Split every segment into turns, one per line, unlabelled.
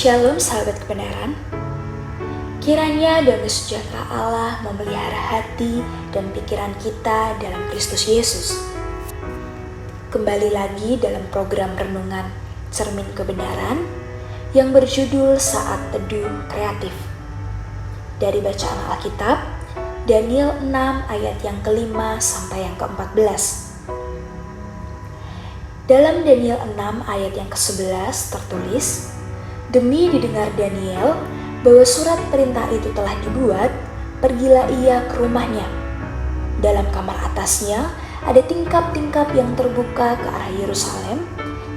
Shalom sahabat kebenaran. Kiranya damai sejahtera Allah memelihara hati dan pikiran kita dalam Kristus Yesus. Kembali lagi dalam program renungan Cermin Kebenaran yang berjudul Saat Teduh Kreatif. Dari bacaan Alkitab, Daniel 6 ayat yang ke-5 sampai yang ke-14. Dalam Daniel 6 ayat yang ke-11 tertulis, demi didengar Daniel bahwa surat perintah itu telah dibuat, pergilah ia ke rumahnya. Dalam kamar atasnya ada tingkap-tingkap yang terbuka ke arah Yerusalem.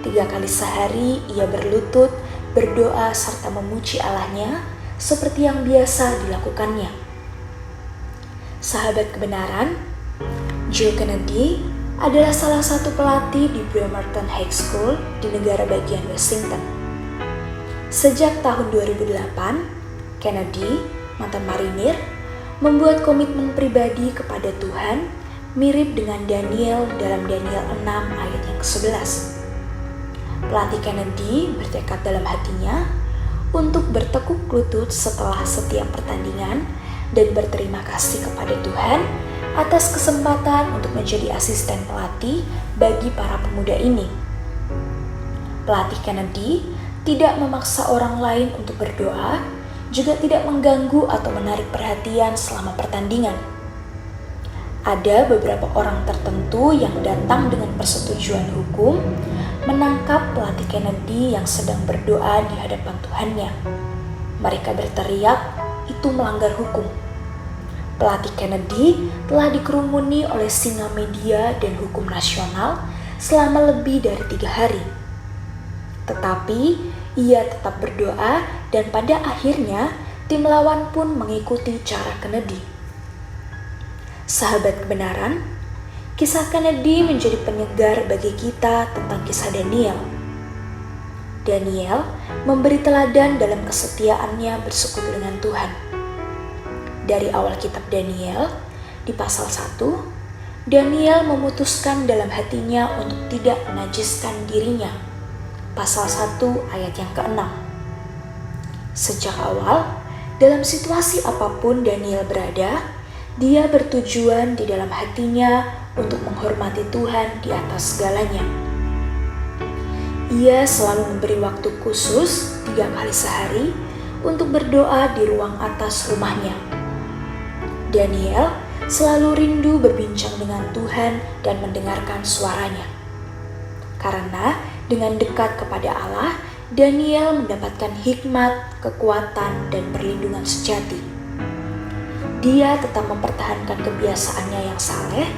3 kali sehari ia berlutut, berdoa serta memuji Allahnya seperti yang biasa dilakukannya. Sahabat kebenaran, Joe Kennedy adalah salah satu pelatih di Bremerton High School di negara bagian Washington. Sejak tahun 2008, Kennedy, mantan marinir, membuat komitmen pribadi kepada Tuhan mirip dengan Daniel dalam Daniel 6 ayat yang ke-11. Pelatih Kennedy bertekad dalam hatinya untuk bertekuk lutut setelah setiap pertandingan dan berterima kasih kepada Tuhan atas kesempatan untuk menjadi asisten pelatih bagi para pemuda ini. Pelatih Kennedy tidak memaksa orang lain untuk berdoa, juga tidak mengganggu atau menarik perhatian selama pertandingan. Ada beberapa orang tertentu yang datang dengan persetujuan hukum menangkap pelatih Kennedy yang sedang berdoa di hadapan Tuhannya. Mereka berteriak, itu melanggar hukum. Pelatih Kennedy telah dikerumuni oleh singa media dan hukum nasional selama lebih dari 3 hari. Tetapi ia tetap berdoa dan pada akhirnya tim lawan pun mengikuti cara Kennedy. Sahabat kebenaran, kisah Kennedy menjadi penyegar bagi kita tentang kisah Daniel. Daniel memberi teladan dalam kesetiaannya bersekutu dengan Tuhan. Dari awal kitab Daniel, di pasal 1, Daniel memutuskan dalam hatinya untuk tidak menajiskan dirinya. Pasal 1 ayat yang ke-6. Sejak awal, dalam situasi apapun Daniel berada, dia bertujuan di dalam hatinya untuk menghormati Tuhan di atas segalanya. Ia selalu memberi waktu khusus 3 kali sehari untuk berdoa di ruang atas rumahnya. Daniel selalu rindu berbincang dengan Tuhan dan mendengarkan suaranya. Karena dengan dekat kepada Allah, Daniel mendapatkan hikmat, kekuatan, dan perlindungan sejati. Dia tetap mempertahankan kebiasaannya yang saleh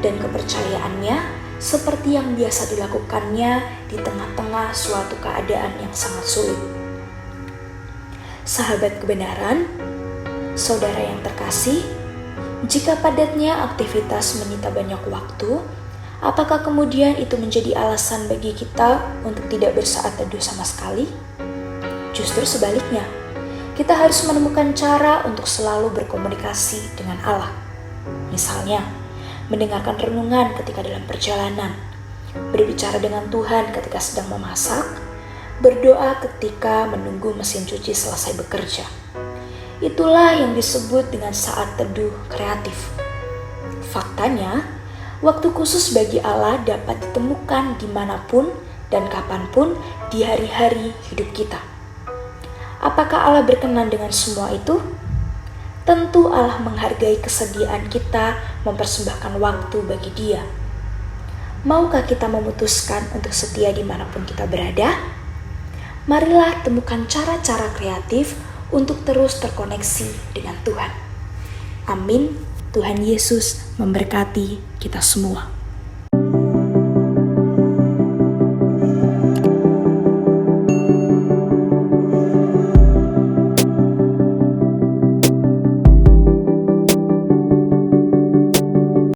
dan kepercayaannya seperti yang biasa dilakukannya di tengah-tengah suatu keadaan yang sangat sulit. Sahabat kebenaran, saudara yang terkasih, jika padatnya aktivitas menyita banyak waktu, apakah kemudian itu menjadi alasan bagi kita untuk tidak bersaat teduh sama sekali? Justru sebaliknya, kita harus menemukan cara untuk selalu berkomunikasi dengan Allah. Misalnya, mendengarkan renungan ketika dalam perjalanan, berbicara dengan Tuhan ketika sedang memasak, berdoa ketika menunggu mesin cuci selesai bekerja. Itulah yang disebut dengan saat teduh kreatif. Faktanya, waktu khusus bagi Allah dapat ditemukan dimanapun dan kapanpun di hari-hari hidup kita. Apakah Allah berkenan dengan semua itu? Tentu Allah menghargai kesediaan kita mempersembahkan waktu bagi Dia. Maukah kita memutuskan untuk setia dimanapun kita berada? Marilah temukan cara-cara kreatif untuk terus terkoneksi dengan Tuhan. Amin. Tuhan Yesus memberkati kita semua.